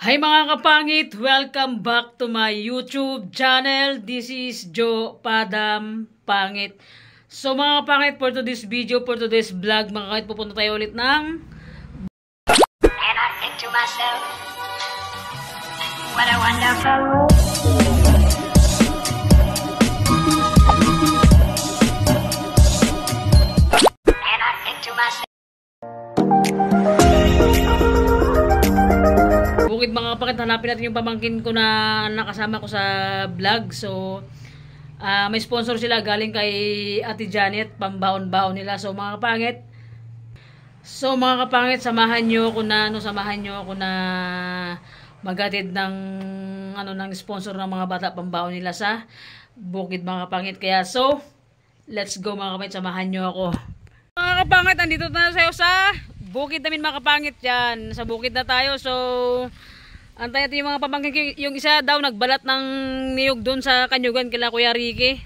Hi mga kapangit! Welcome back to my YouTube channel. This is Joe Padam Pangit. So mga kapangit, for today's video, for today's vlog, mga kapangit, pupunta tayo ulit ng And I think to myself, what a wonderful world. And I think to myself, bukid mga kapangit. Hanapin natin yung pamangkin ko na nakasama ko sa vlog. So may sponsor sila galing kay Ate Janet, pambaon-baon nila. So mga kapangit, samahan nyo ako na maghatid ng ng sponsor ng mga bata, pambaon nila sa bukid mga kapangit. Kaya let's go mga kapangit, samahan nyo ako. Mga kapangit, andito na tayo sa bukid namin mga kapangit yan. Sa bukid na tayo. So antay natin yung mga pamangkin ko. Yung isa daw nagbalat ng niyog doon sa Kanyugan kila Kuya Ricky.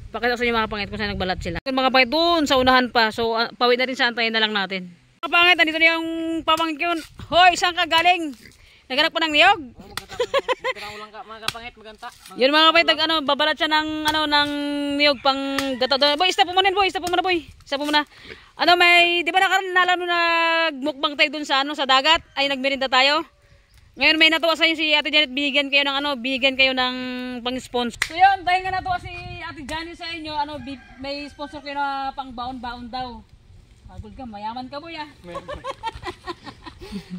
Pakita ko sa inyo mga kapangit kung saan nagbalat sila. Yung mga kapangit doon sa unahan pa. So pawid natin sa antayin na lang natin. Mga kapangit, andito na yung pamangkin ko. Hoy, saan ka galing? Naghanap pa ng niyog? Mga kapangit, maganta. Yun mga kapangit, babalat siya ng niyog pang gata doon. Boy, stop mo muna boy. Stop mo muna. Di ba nakalala nagmukbang tayo doon sa dagat? Ay nagmerinda tayo. Ngayon may natuwa sa inyo si Ate Janet, bigyan kayo ng pang-sponsor. So yun, dahil nga natuwa si Ate Janet sa inyo, may sponsor kayo na pang baon-baon daw. Pagod ka, mayaman ka boy ah.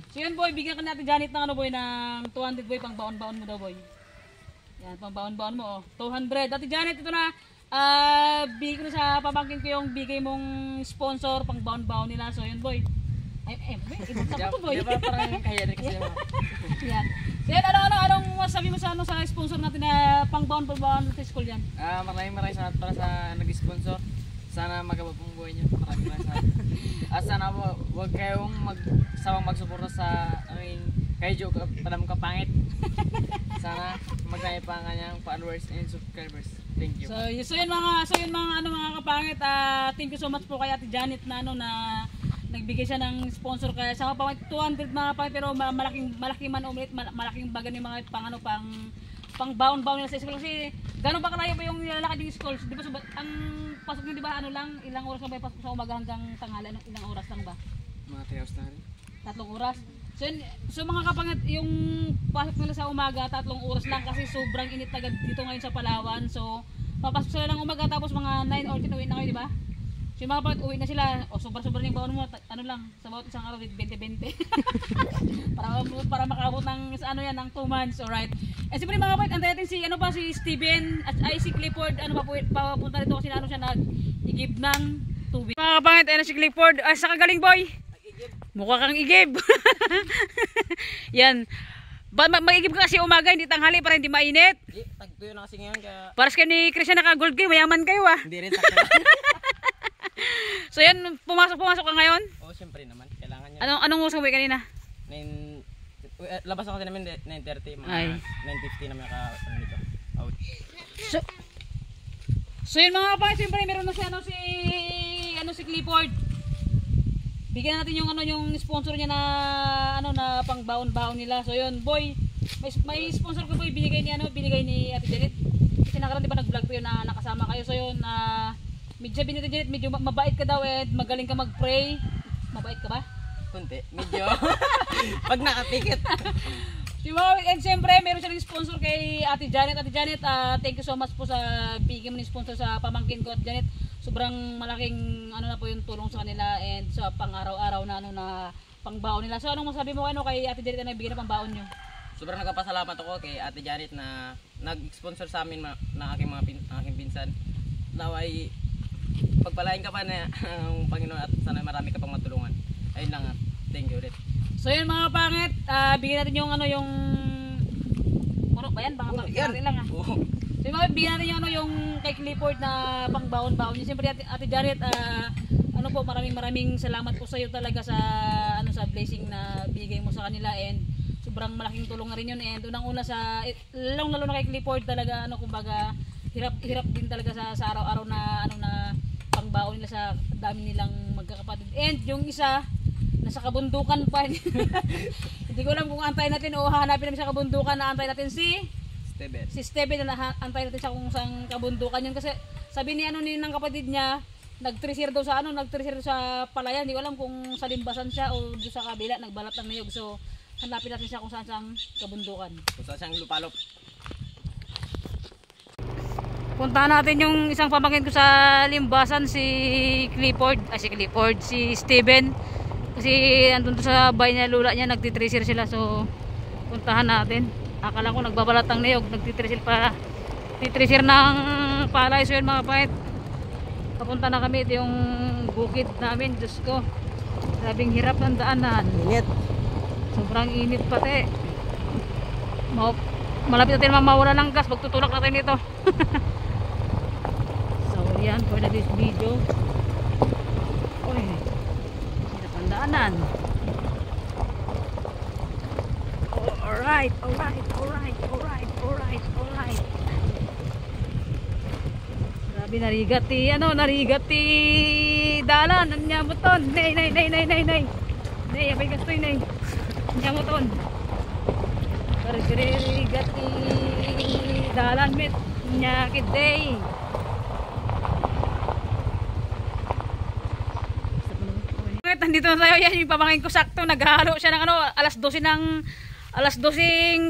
So yun boy, bigyan ka na Ate Janet ng boy, ng 200 boy, pang baon-baon mo daw boy. Yan, pang baon-baon mo 200. Ate Janet, ito na, bigay ko na sa pamangkin ko yung bigay mong sponsor, pang baon-baon nila. So yun boy. Ibang ko boy. Di ba parang kaya rin kasi mo? Yan. So yan, anong masabi mo sa sa sponsor natin na pang baon sa school yan? Maraming salamat para sa nag-sponsor. Sana magabot pong buhay niyo. Maraming salamat. At sana wag kayong magsawang magsuporta sa kay Joe Padam Kapangit. Sana magdami pa ang kanyang followers and subscribers. Thank you. So yun mga kapangit, thank you so much po kay Ate Janet na nagbigay siya ng sponsor kaya sa pang 200 mga kapangit, pero malaking man ulit, malaking bagan ng mga pang baon-baon nila sa school. Kasi gano'n ba kalayo ba yung nilalakad yung school? Di ba ang pasok niyo, di ba ilang oras lang ba yung pasok sa umaga hanggang tanghali? Ilang oras lang ba? Mga 3 hours na rin. 3 oras. So mga kapangit, yung pasok nila sa umaga 3 oras lang kasi sobrang init agad dito ngayon sa Palawan. So papasok sila ng umaga tapos mga 9 or 10 uwi na kayo, di ba? So yung mga kapangit, uwi na sila. O sobra-sobra yung baon mo, sa bawat isang araw 20-20. para makabot ng ng 2 months, alright. Eh siyempre mga kapangit, antayin natin si Steven at si Clifford, papunta dito kasi siya nag-igib ng tubig. Mga kapangit, si Clifford, sa kagaling boy. Mukha kang igib. Yan. Mag-igib ka kasi umaga, hindi tanghali para hindi mainit. Tagtuyo na kasi ngayon kaya... Paras kayo ni Christian naka-gold kayo, mayaman kayo ah. Hindi rin sakto. So yan, pumasok ka ngayon? Oo, siyempre naman. Kailangan niya. Anong oras ka ba kanina? Labas ako namin 9:30, mga Ay. 9:50 naman dito. Out. So yun mga kapangit, siyempre meron na si Clifford. Bigyan natin yung sponsor niya na pang baon-baon nila. So yun, boy, may sponsor ko boy, binigay ni Ate Janet. Kasi nakaraan 'di ba nag-vlog ko yun na nakasama kayo. So yun, medyo binigay ni Janet, medyo mabait ka daw and magaling ka mag-pray. Mabait ka ba? Kunti, medyo. Pag nakapikit. And siyempre, meron siya rin sponsor kay Ate Janet. Ate Janet, thank you so much po sa bigyan mo ng sponsor sa pamangkin ko. Ate Janet, sobrang malaking na po yung tulong sa kanila and sa pang-araw-araw na pangbaon nila. So anong masabi mo kay Ate Janet na nagbigay na pangbaon nyo? Sobrang nagpapasalamat ako kay Ate Janet na nag-sponsor sa amin na aking pinsan. Naway pagpalain ka pa na ang Panginoon at sana marami ka pang matulungan. Ayun lang, thank you ulit. So yun mga pangit, bigyan natin yung puro ba yan? Baka natin lang Oo. So yung bigyan natin yung kay Clifford na pang baon-baon. Siyempre Ate Janet, maraming salamat po sa iyo talaga sa sa blessing na bigay mo sa kanila and sobrang malaking tulong na rin yun. And unang-una lalo na kay Clifford talaga kumbaga hirap din talaga sa araw-araw na pangbaon nila sa dami nilang magkakapatid. And yung isa nasa kabundukan pa. Hindi Hindi ko alam kung antayin natin o hahanapin namin sa kabundukan na antayin natin si Steven na antayin natin siya kung saan kabundukan yun. Kasi sabi ni ano ni ng kapatid niya, nagtresir daw sa palayan. Hindi ko alam kung sa Limbasan siya o doon sa kabila, nagbalat ng niyog. So hanapin natin siya kung saan siyang kabundukan. Kung saan siyang lupalop. Puntahan natin yung isang pamangkin ko sa Limbasan, si Steven. Kasi andun sa bahay niya, lula niya, nagtitresir sila. So puntahan natin. Akala ko nagbabalat ng niyog, nagtitresir ng palay. So yun mga pangit, papunta na kami. Ito yung bukid namin. Diyos ko, grabing hirap ng daanan. Init. Sobrang init pati. Malapit natin mawala ng gas, magtutulak natin ito. So yan, for this video. Uy, hirap ang daanan. Alright. Grabe, narigati dalan, nanyamuton. Nay. Nay, abay gastoy, nay. Nanyamuton. Narigati dalan, met. Nyakit, day. Nandito na tayo, yan yung pamangkin ko, sakto naghahalo siya ng alas 12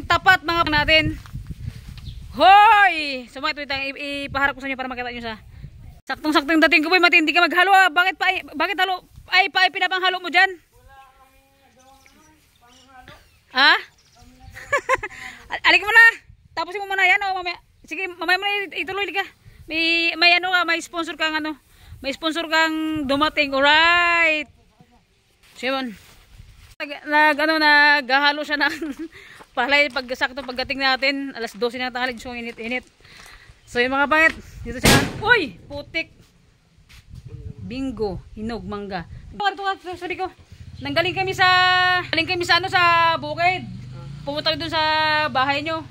tapat mga natin. Hoy! So mga ito, ipaharap ko sa inyo para makita nyo sa saktong dating ko, boy, matindi ka maghalo. Bakit halo? Ay, pinapanghalo mo dyan? Ha? Alik mo na. Tapusin mo muna yan, o mamaya. Sige, mamaya mo na ituloy ka. May sponsor kang may sponsor kang dumating. Alright. Simon. Naghahalo siya ng palay pagdating natin, alas 12 ng tanghali, so init. So yung mga pangit, dito siya. Uy, putik. Bingo, hinog, mangga. Sorry ko. Nanggaling kami sa bukid. Pumunta doon sa bahay nyo.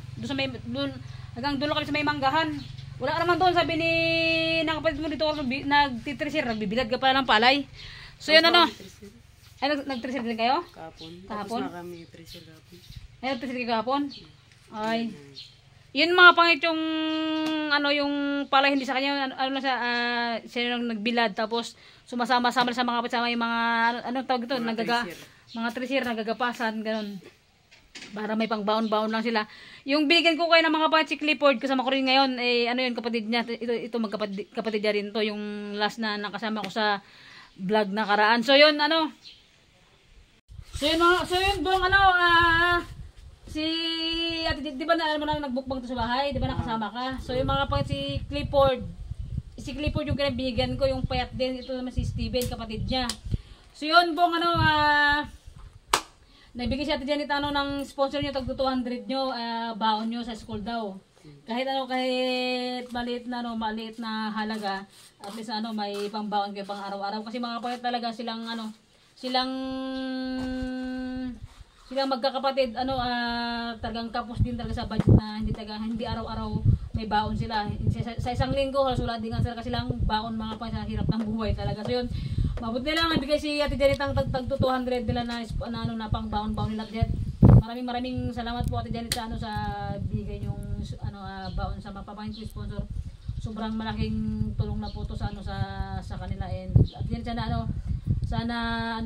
Hanggang doon kami sa may manggahan. Wala ka naman doon, sabi ni ng kapatid mo dito, nagtitresir, nagbibilad ka pala ng palay. So yun ay, nag-tresir din kayo? Kahapon. Kahapon? Tapos na kami tresir kahapon. Ay, nag-tresir kayo kahapon? Ay. Yun mga pangit yung yung palay hindi sa kanya, siya yung nagbilad, tapos sumasama-sama sa mga kasama yung mga, tawag ito? Mga tresir, nagagapasan, ganun. Para may pang baon-baon lang sila. Yung binigyan ko kayo ng mga pangit si Clifford, kasama ko rin ngayon, yung kapatid niya, ito magkapatid niya rin to, yung last na nakasama ko sa vlog na karaan. So yun, So yun bang si ate, di ba na alam mo na nagbukbang to sa bahay, di ba nakasama ka? So yung mga pangit si Clifford yung kinabigyan ko, yung payat din, ito naman si Steven, kapatid niya. So yun bang nagbigay si ate Janet ng sponsor niyo, tag 200 nyo, baon nyo sa school daw. Kahit maliit na halaga, at least may pangbaon kayo pang araw-araw, kasi mga pangit talaga silang magkakapatid, talagang kapos din talaga sa budget na hindi araw-araw may baon sila. Sa isang linggo, halos wala din sila kasi lang baon mga pa sa hirap ng buhay talaga. So yun, mabuti lang nabigay si Ate Janet ang tag 200 nila na pang baon nila, Jet. Maraming salamat po Ate Janet sa bigay yung baon sa mapapangin ko sponsor. Sobrang malaking tulong na po to sa kanila, and Ate Janet, sana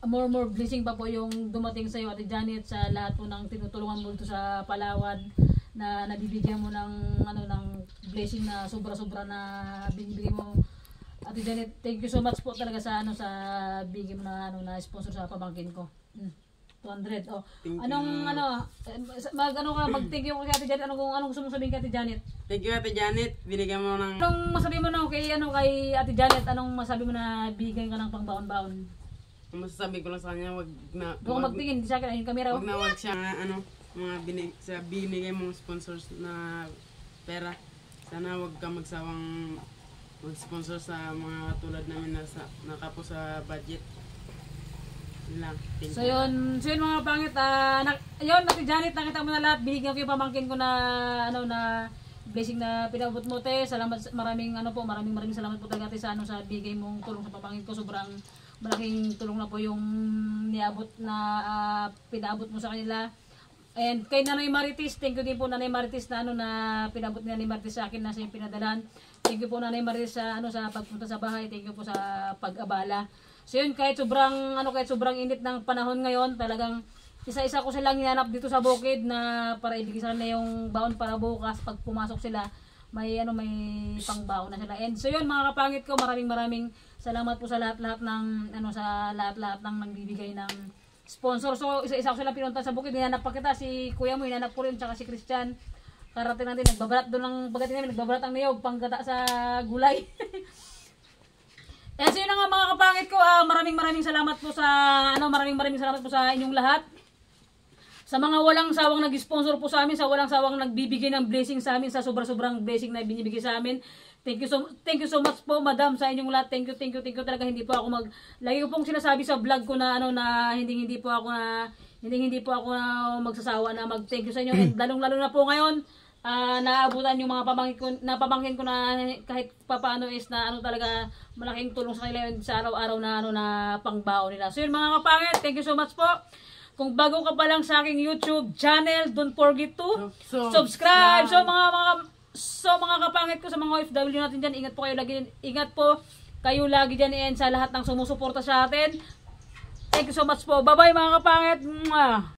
more blessing pa po yung dumating sa iyo Ate Janet, sa lahat po ng tinutulungan mo dito sa Palawan, na nabibigyan mo ng blessing na sobra-sobra na binibigay mo Ate Janet. Thank you so much po talaga sa bigay mo na sponsor sa pamangkin ko. 200. Mag-thank you kay Ate Janet. Anong gusto mong sabihin kay Ate Janet? Thank you Ate Janet, binigyan mo ng... Anong masabi mo kay Ate Janet? Anong masabi mo na bigay ka ng pangbaon-baon? Masasabi ko lang sa kanya, wag magtingin sa akin, yung camera. Wag siya sa binigay mong sponsors na pera. Sana wag ka magsawang mag-sponsor sa mga tulad namin na nakapos sa budget. So yun mga pangit, yun Ate Janet, nakita mo na lahat, binigyan ko yung pamangkin ko na blessing na pinabot mo, te. Salamat, maraming salamat po talaga, te, sa bigay mong tulong sa pamangkin ko. Sobrang malaking tulong na po yung niabot na pinaabot mo sa kanila. And kay Nanay Marites, thank you din po Nanay Marites na na pinabot ni Nanay Marites sa akin na siya yung pinadalan. Thank you po Nanay Marites sa sa pagpunta sa bahay. Thank you po sa pag-abala. So yun, kahit sobrang init ng panahon ngayon, talagang isa-isa ko silang hinanap dito sa bukid na para ibigay sa kanila yung baon para bukas pag pumasok sila may pangbaon na sila. And so yun mga kapangit ko, maraming salamat po sa lahat-lahat ng sa lahat-lahat ng nagbibigay ng sponsor. So isa-isa ko silang pinunta sa bukid, hinanap pa kita, si kuya mo hinanap ko rin, tsaka si Christian. Karating natin, nagbabalat doon ng pagdating namin, nagbabalat ang niyog, panggata sa gulay. Eh so yun na nga mga kapangit ko, maraming salamat po sa maraming salamat po sa inyong lahat. Sa mga walang sawang nag-sponsor po sa amin, sa walang sawang nagbibigay ng blessing sa amin, sa sobrang blessing na binibigay sa amin. Thank you so much po madam sa inyong lahat. Thank you talaga. Hindi po ako lagi ko pong sinasabi sa vlog ko na na hindi po ako magsasawa na mag-thank you sa inyo. And lalong-lalo na po ngayon, naabutan yung mga pamangkin ko na kahit papaano is na talaga malaking tulong sa kanila yun sa araw-araw na pangbaon nila. So yun mga kapangit, thank you so much po. Kung bago ka pa lang sa aking YouTube channel, don't forget to subscribe. So mga kapangit ko, sa mga OFW natin dyan, ingat po kayo lagi dyan, and sa lahat ng sumusuporta sa atin. Thank you so much po. Bye bye mga kapangit. Mwah!